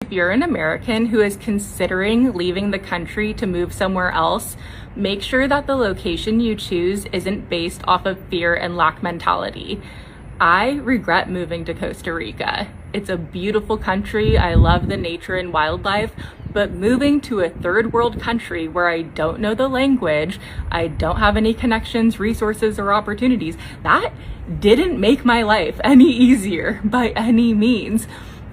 if you're an American who is considering leaving the country to move somewhere else, make sure that the location you choose isn't based off of fear and lack mentality. I regret moving to Costa Rica. It's a beautiful country. I love the nature and wildlife, but moving to a third world country where I don't know the language, I don't have any connections, resources, or opportunities, that didn't make my life any easier by any means.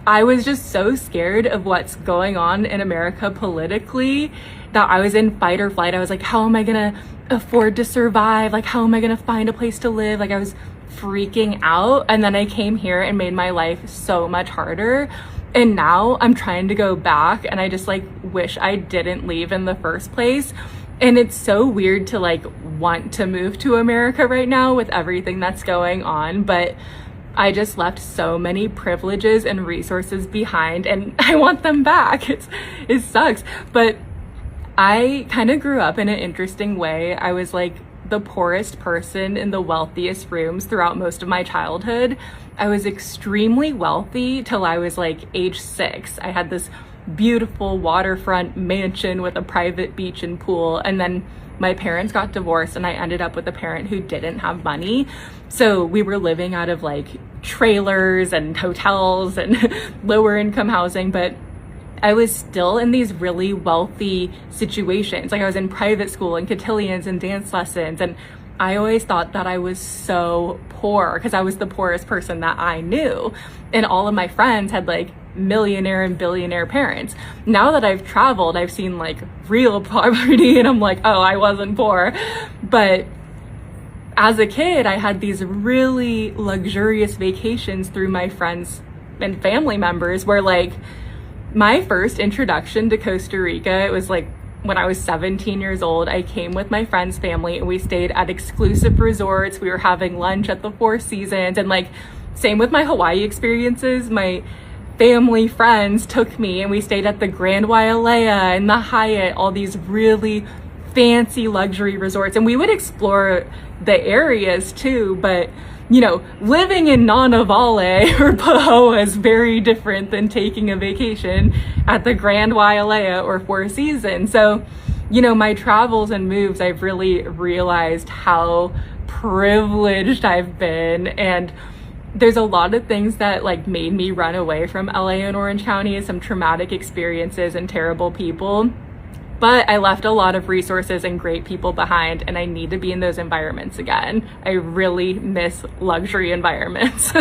I was just so scared of what's going on in America politically that I was in fight or flight. I was like, how am I gonna afford to survive? Like, how am I gonna find a place to live? Like, I was freaking out. And then I came here and made my life so much harder. And now I'm trying to go back, and I just like wish I didn't leave in the first place. And it's so weird to like want to move to America right now with everything that's going on, but I just left so many privileges and resources behind, and I want them back. It sucks, but I kind of grew up in an interesting way. I was like the poorest person in the wealthiest rooms throughout most of my childhood. I was extremely wealthy till I was like age 6. I had this beautiful waterfront mansion with a private beach and pool, and then my parents got divorced and I ended up with a parent who didn't have money. So we were living out of like trailers and hotels and lower income housing, but I was still in these really wealthy situations. Like I was in private school and cotillions and dance lessons, and I always thought that I was so poor because I was the poorest person that I knew. And all of my friends had like millionaire and billionaire parents. Now that I've traveled, I've seen like real poverty, and I'm like, oh, I wasn't poor. But as a kid, I had these really luxurious vacations through my friends and family members where like my first introduction to Costa Rica, it was like when I was 17 years old. I came with my friend's family and we stayed at exclusive resorts. We were having lunch at the Four Seasons, and like same with my Hawaii experiences. My family friends took me and we stayed at the Grand Wailea and the Hyatt, all these really fancy luxury resorts, and we would explore the areas too, but you know, living in Nonavale or Pahoa is very different than taking a vacation at the Grand Wailea or Four Seasons. So, you know, my travels and moves, I've really realized how privileged I've been, and there's a lot of things that like made me run away from LA and Orange County, some traumatic experiences and terrible people. But I left a lot of resources and great people behind, and I need to be in those environments again. I really miss luxury environments.